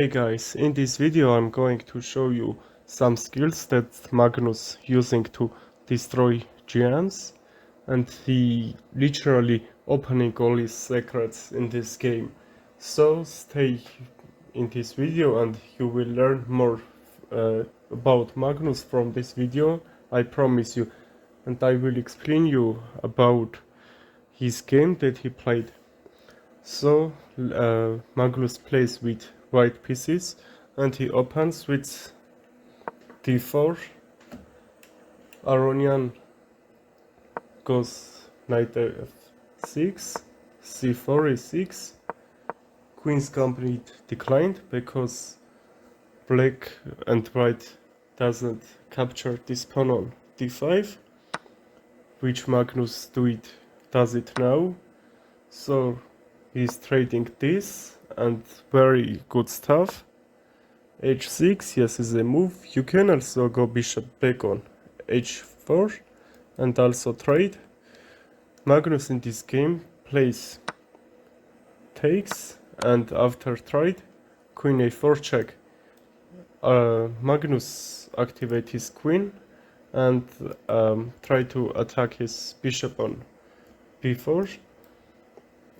Hey guys, in this video I'm going to show you some skills that Magnus using to destroy giants, and he literally opening all his secrets in this game. So stay in this video and you will learn more about Magnus from this video, I promise you, and I will explain you about his game that he played. So Magnus plays with white pieces and he opens with d4. Aronian goes knight f6, c4 e6. Queen's gambit declined because black and white doesn't capture this pawn on d5, which Magnus does it now. So he's trading this and very good stuff. h6, yes, is a move. You can also go bishop back on h4 and also trade. Magnus in this game plays takes, and after trade queen a4 check. Magnus activate his queen and try to attack his bishop on b4.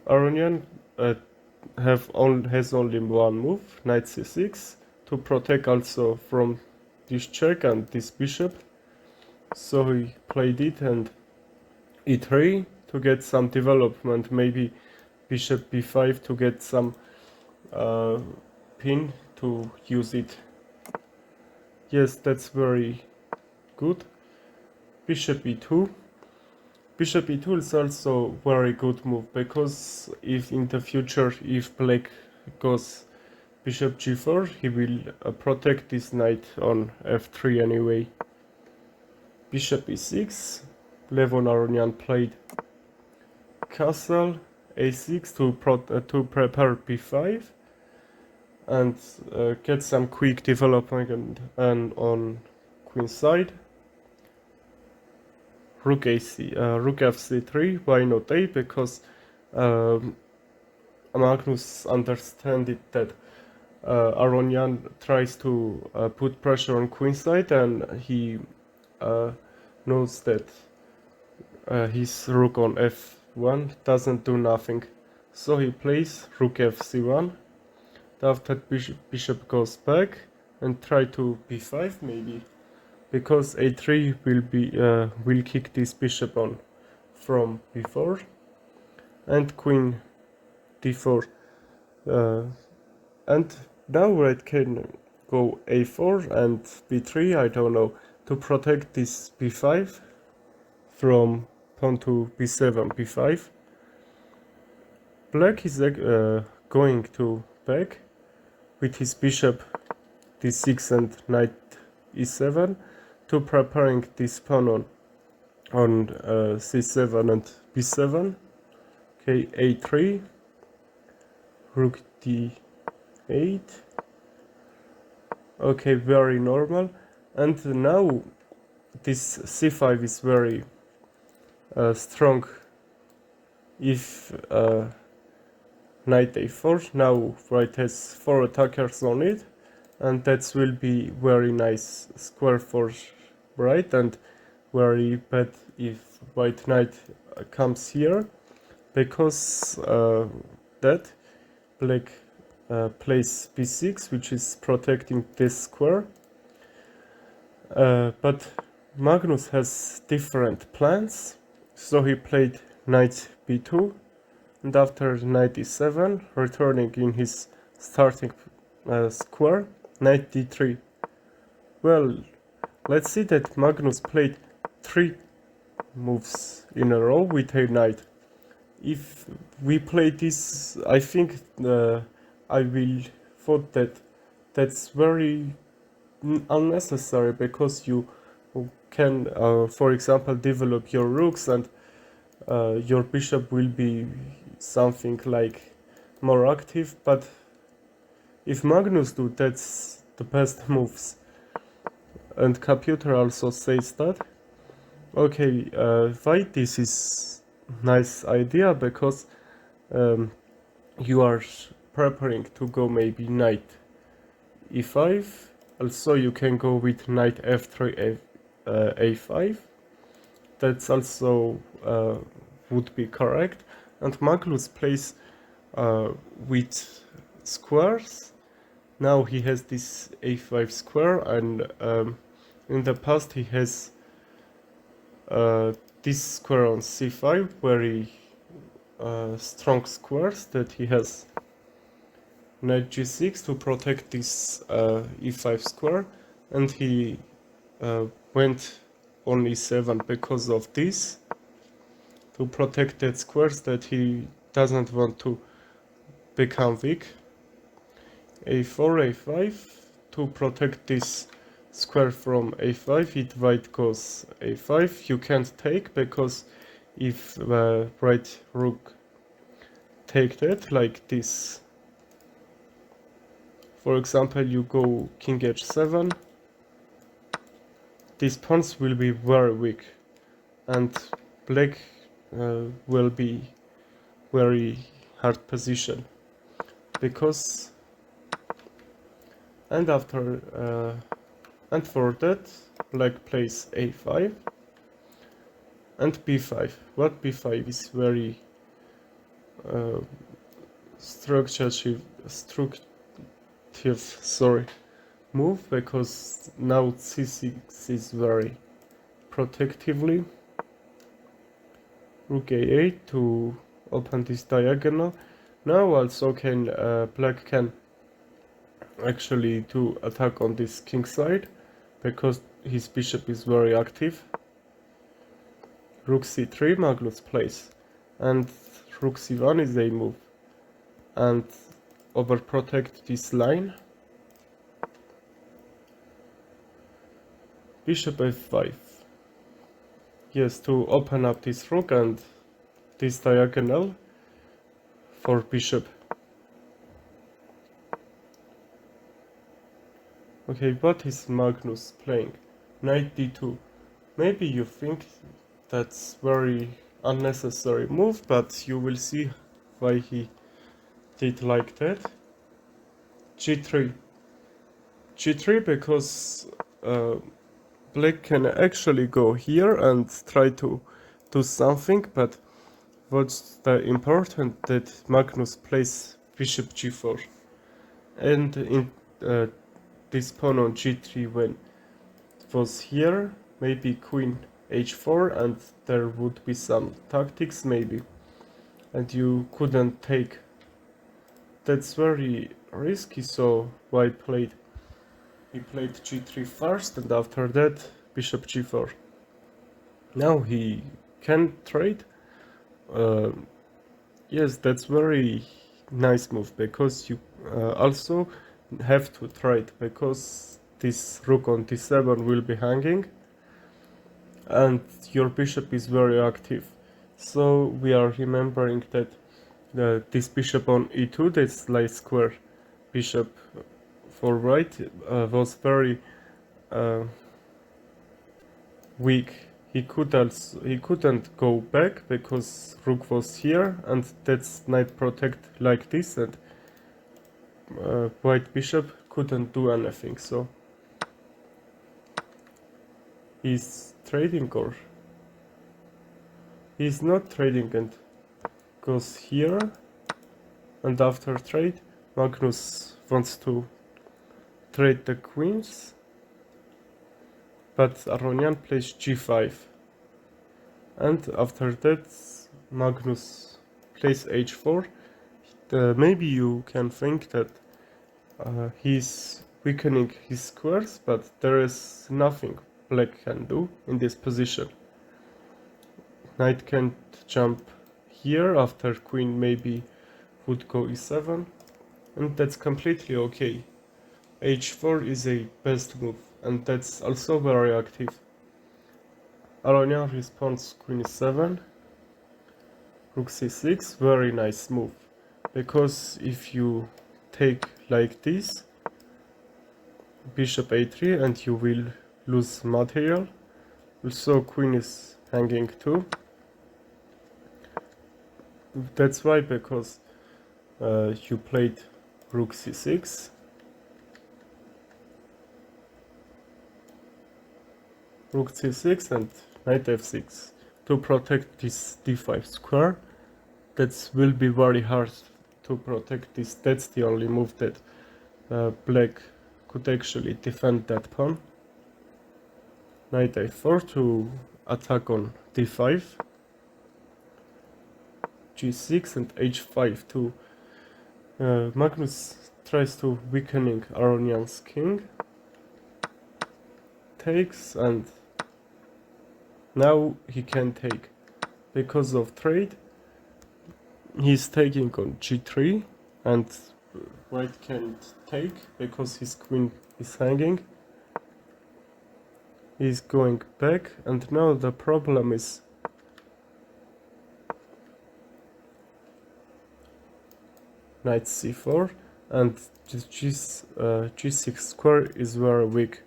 Aronian has only one move, knight c6, to protect also from this check and this bishop. So he played it and e3 to get some development, maybe bishop b5 to get some pin to use it. Yes, that's very good. Bishop e2. Bishop e2 is also very good move, because if in the future if black goes bishop g4, he will protect this knight on f3 anyway. Bishop e6. Levon Aronian played castle a6 to prepare b5 and get some quick development and on queen side. Rook fc3. Why not a? Because Magnus understands that Aronian tries to put pressure on queen side, and he knows that his rook on f1 doesn't do nothing. So he plays rook fc1. After bishop goes back and try to b5 maybe, because a3 will kick this bishop on from b4, and queen d4. And now white can go a4 and b3, I don't know, to protect this b5 from pawn to b7, b5. Black is going to back with his bishop d6 and knight e7 to preparing this pawn on c7 and b7. Okay, a3, rook d8. Okay, very normal. And now this c5 is very strong. If knight a4, now white has 4 attackers on it, and that will be very nice square for white, and very bad if white knight comes here, because that black plays b6, which is protecting this square. But Magnus has different plans, so he played knight b2, and after knight e7, returning in his starting square, knight d3. Well, let's see that Magnus played 3 moves in a row with a knight. If we play this, I think I will thought that that's very unnecessary, because you can, for example, develop your rooks, and your bishop will be something like more active. But if Magnus do, that's the best moves, and computer also says that. Okay, why this is nice idea, because you are preparing to go maybe knight e5. Also you can go with knight f3 a5. That's also would be correct. And Magnus plays with squares. Now he has this a5 square, and in the past he has this square on c5, very strong squares that he has knight g6 to protect this e5 square, and he went on e7 because of this, to protect that squares that he doesn't want to become weak. a4, a5 to protect this square from a5. If white goes a5, you can't take, because if right rook take that like this, for example, you go king h7, these pawns will be very weak, and black will be very hard position, because and for that black plays a5 and b5. What b5 is very structured move, because now c6 is very protectively. Rook a8 to open this diagonal. Now also can black can actually do attack on this king side, because his bishop is very active. Rook c3 Magnus plays, and rook c1 is a move, and overprotect this line. Bishop f5. Yes, to open up this rook and this diagonal for bishop. Okay, what is Magnus playing? Knight d2. Maybe you think that's very unnecessary move, but you will see why he did like that. g3. g3 because black can actually go here and try to do something, but what's the important that Magnus plays bishop g4, and in this pawn on g3, when it was here, maybe queen h4, and there would be some tactics maybe, and you couldn't take. That's very risky, so white played. He played g3 first, and after that bishop g4. Now he can trade. Yes, that's very nice move, because you also have to trade, because this rook on d7 will be hanging, and your bishop is very active. So we are remembering that this bishop on e2, this light square bishop for white, was very weak. He couldn't go back, because rook was here, and that's knight protect like this, and white bishop couldn't do anything. So he's trading, or he's not trading, and goes here, and after trade Magnus wants to trade the queens, but Aronian plays g5, and after that Magnus plays h4. Maybe you can think that he's weakening his squares, but there is nothing black can do in this position. Knight can't jump here, after queen maybe would go e7, and that's completely okay. h4 is a best move, and that's also very active. Aronian responds queen e7, rook c6, very nice move, because if you take like this, bishop a3, and you will lose material. Also queen is hanging too. That's why, because you played rook c6, rook c6 and knight f6 to protect this d5 square. That will be very hard to protect this. That's the only move that black could actually defend that pawn. Knight a4 to attack on d5, g6 and h5 to Magnus tries to weakening Aronian's king, takes, and now he can take. Because of trade, he's taking on g3 and white can't take because his queen is hanging. He's going back, and now the problem is knight c4, and this g6 square is very weak.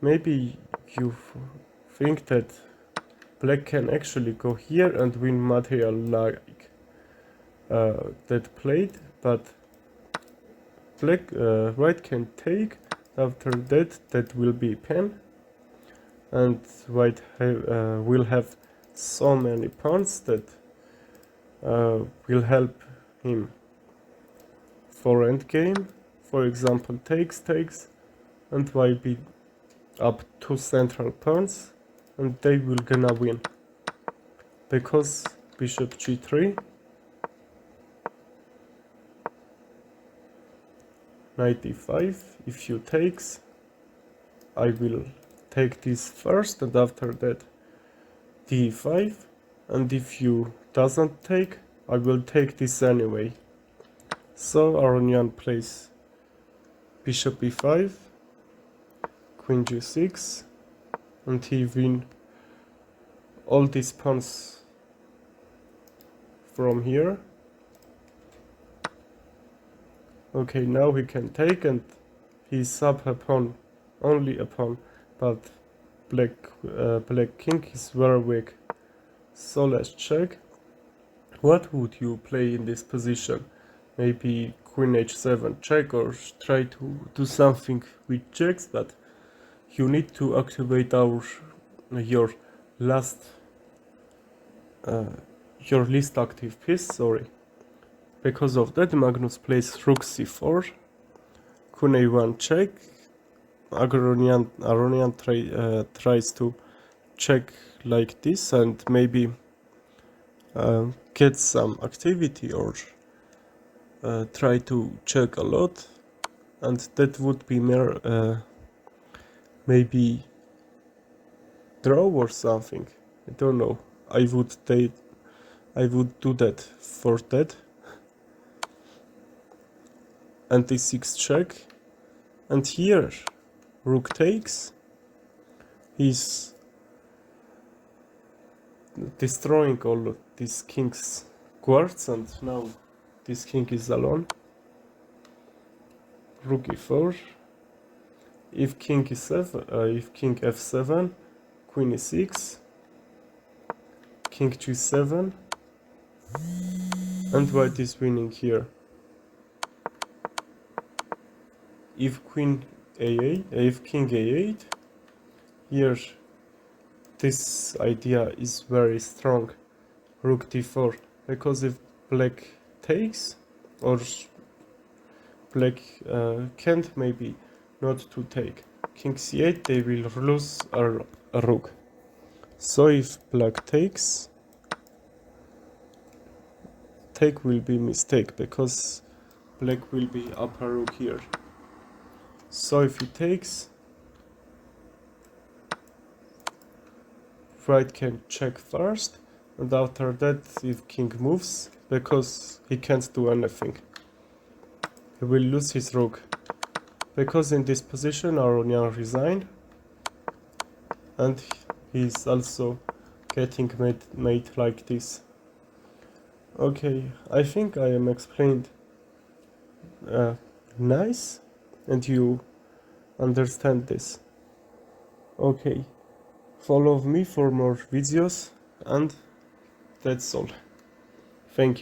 Maybe you think that black can actually go here and win material like that played, but white can take. After that will be pen, and white will have so many pawns that will help him for endgame. For example, takes, and white be up 2 central pawns, and they will gonna win because bishop g3, knight e5. If you takes, I will take this first, and after that d5, and if you doesn't take, I will take this anyway. So Aronian plays bishop e5, queen g6, and he win all these pawns from here. Okay, now he can take, and he's up a pawn, only a pawn, but black king is very weak. So let's check. What would you play in this position? Maybe queen h7 check, or try to do something with checks, but you need to activate your least active piece, sorry. Because of that, Magnus plays rook c4, queen a1 check. Aronian tries to check like this and maybe get some activity, or try to check a lot, and that would be more maybe draw or something. I don't know. I would do that for that. And d6 check, and here rook takes. He's destroying all of this king's guards, and now this king is alone. Rook e4. If king f7, queen e6, king g7, and white is winning here. If king a8, here this idea is very strong. Rook d4, because if black takes, or black can't maybe not to take, king c8, they will lose a rook. So if black takes, take will be mistake, because black will be up a rook here. So if he takes, white can check first, and after that if king moves, because he can't do anything, he will lose his rook. Because in this position Aronian resigned, and he's also getting made like this. Okay, I think I am explained nice, and you understand this. Okay, follow me for more videos, and that's all. Thank you.